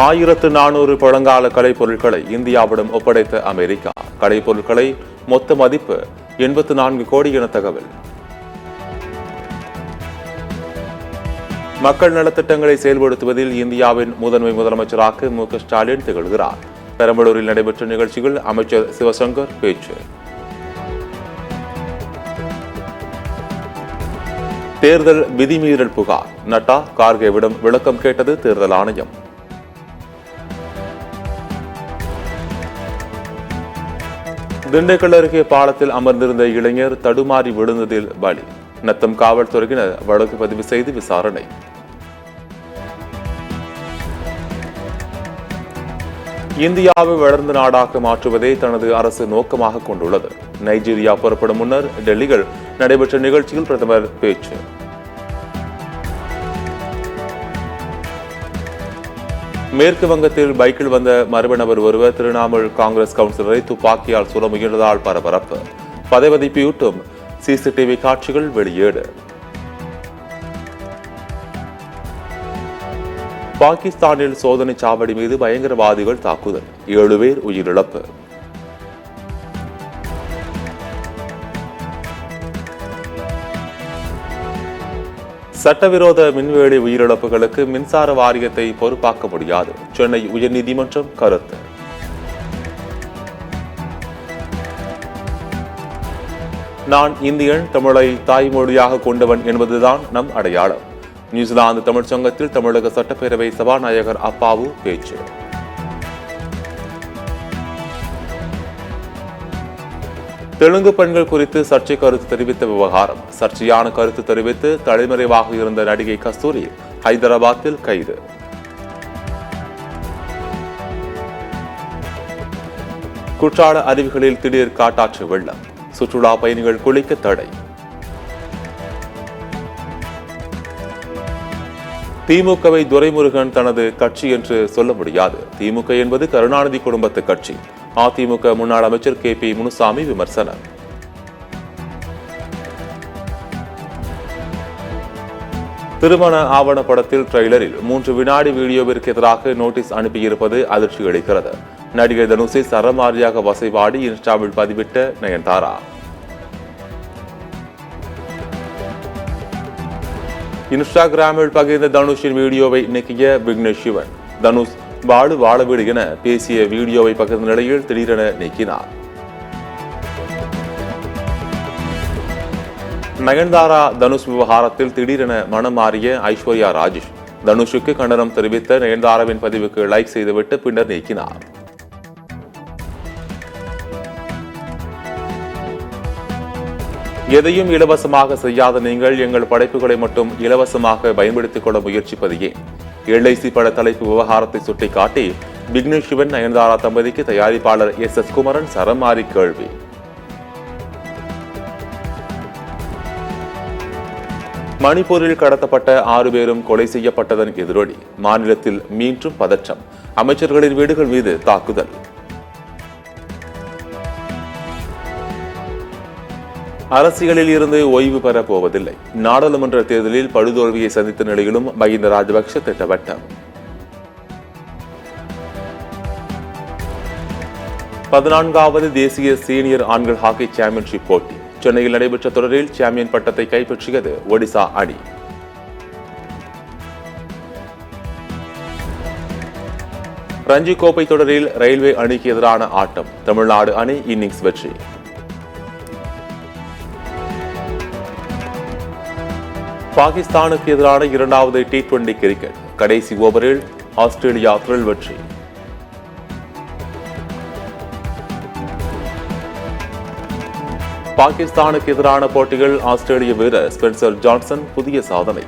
1400 பழங்கால கலைப்பொருட்களை இந்தியாவிடம் ஒப்படைத்த அமெரிக்கா. கலைப்பொருட்களை மொத்த மதிப்பு 84 கோடி என தகவல். மக்கள் நலத்திட்டங்களை செயல்படுத்துவதில் இந்தியாவின் முதன்மை முதலமைச்சராக மு.க. ஸ்டாலின் திகழ்கிறார். பெரம்பலூரில் நடைபெற்ற நிகழ்ச்சியில் அமைச்சர் சிவசங்கர் பேச்சு. தேர்தல் விதிமீறல் புகார். நட்டா கார்கேவிடம் விளக்கம் கேட்டது தேர்தல் ஆணையம். திண்டுக்கல் அருகே பாலத்தில் அமர்ந்திருந்த இளைஞர் தடுமாறி விழுந்ததில் பலி. நத்தம் காவல்துறையினர் வழக்கு பதிவு செய்து விசாரணை. இந்தியாவை வளர்ந்த நாடாக மாற்றுவதே தனது அரசு நோக்கமாக கொண்டுள்ளது. நைஜீரியா புறப்படும் முன்னர் டெல்லியில் நடைபெற்ற நிகழ்ச்சியில் பிரதமர் பேச்சு. மேற்கு வங்கத்தில் பைக்கில் வந்த மர்ம நபர் ஒருவர் திரிணாமுல் காங்கிரஸ் கவுன்சிலரை துப்பாக்கியால் சுட முயன்றதால் பரபரப்பு. பதைவதைப்பூட்டும் சிசிடிவி காட்சிகள் வெளியீடு. பாகிஸ்தானில் சோதனை சாவடி மீது பயங்கரவாதிகள் தாக்குதல். 7 பேர் உயிரிழப்பு. சட்டவிரோத மின்வேலி உயிரிழப்புகளுக்கு மின்சார வாரியத்தை பொறுப்பாக்க முடியாது. சென்னை உயர்நீதிமன்றம் கருத்து. நான் இந்தியன், தமிழை தாய்மொழியாக கொண்டவன் என்பதுதான் நம் அடையாளம். நியூசிலாந்து தமிழ் சங்கத்தில் தமிழக சட்டப்பேரவை சபாநாயகர் அப்பாவு பேச்சு. தெலுங்கு பெண்கள் குறித்து சர்ச்சை கருத்து தெரிவித்த விவகாரம். சர்ச்சையான கருத்து தெரிவித்து தலைமறைவாக இருந்த நடிகை கஸ்தூரி ஹைதராபாத்தில் கைது. குற்றால அருவிகளில் திடீர் காட்டாற்று வெள்ளம். சுற்றுலா பயணிகள் குளிக்க தடை. திமுகவை துரைமுருகன் தனது கட்சி என்று சொல்ல முடியாது. திமுக என்பது கருணாநிதி குடும்பத்து கட்சி. அதிமுக முன்னாள் அமைச்சர் கே.பி. முனுசாமி விமர்சனம். திருமண ஆவணப்படத்தில் ட்ரெய்லரில் 3 வினாடி வீடியோவிற்கு எதிராக நோட்டீஸ் அனுப்பியிருப்பது அதிர்ச்சி அளிக்கிறது. நடிகர் தனுஷை சரமாரியாக வசைபாடி இன்ஸ்டாவில் பதிவிட்ட நயன்தாரா. இன்ஸ்டாகிராமில் பகிர்ந்த தனுஷின் வீடியோவை நீக்கிய விக்னேஷ் சிவன். தனுஷ் வாழு வாழ வீடு என பேசிய வீடியோவை பகிர்ந்த நிலையில் திடீரென நீக்கினார். நயன்தாரா தனுஷ் விவகாரத்தில் திடீரென மனம் மாறிய ஐஸ்வர்யா ராஜேஷ். தனுஷுக்கு கண்டனம் தெரிவித்த நயன்தாராவின் பதிவுக்கு லைக் செய்துவிட்டு பின்னர் நீக்கினார். எதையும் இலவசமாக செய்யாத நீங்கள் எங்கள் படைப்புகளை மட்டும் இலவசமாக பயன்படுத்திக் கொள்ள முயற்சிப்பது ஏன்? LIC பட தலைப்பு விவகாரத்தை சுட்டிக்காட்டி விக்னேஷ் சிவன் நயன்தாரா தம்பதிக்கு தயாரிப்பாளர் S.S. குமரன் சரமாரி கேள்வி. மணிப்பூரில் கடத்தப்பட்ட 6 பேரும் கொலை செய்யப்பட்டதன் எதிரொலி. மாநிலத்தில் மீண்டும் பதற்றம். அமைச்சர்களின் வீடுகள் மீது தாக்குதல். அரசியலில் இருந்து ஓய்வு பெறப் போவதில்லை. நாடாளுமன்ற தேர்தலில் படுதோல்வியை சந்தித்த நிலையிலும் மஹிந்த ராஜபக்ஷ திட்டவட்டம். 14வது தேசிய சீனியர் ஆண்கள் ஹாக்கி சாம்பியன்ஷிப் போட்டி. சென்னையில் நடைபெற்ற தொடரில் சாம்பியன் பட்டத்தை கைப்பற்றியது ஒடிசா அணி. ரஞ்சி கோப்பை தொடரில் ரயில்வே அணிக்கு எதிரான ஆட்டம். தமிழ்நாடு அணி இன்னிங்ஸ் வெற்றி. பாகிஸ்தானுக்கு எதிரான 2வது T20 கிரிக்கெட். கடைசி ஓவரில் ஆஸ்திரேலியா த்ரில் வெற்றி. பாகிஸ்தானுக்கு எதிரான போட்டிகள். ஆஸ்திரேலிய வீரர் ஸ்பென்சர் ஜான்சன் புதிய சாதனை.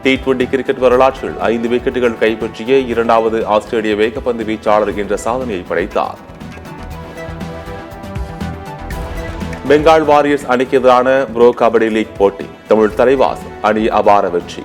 T20 கிரிக்கெட் வரலாற்றில் 5 விக்கெட்டுகள் கைப்பற்றிய 2வது ஆஸ்திரேலிய வேகப்பந்து வீச்சாளர் என்ற சாதனையை படைத்தார். பெங்கால் வாரியர்ஸ் அணிக்கு எதிரான ப்ரோ கபடி லீக் போட்டி. தமிழ் தலைவாஸ் அணி அபார வெற்றி.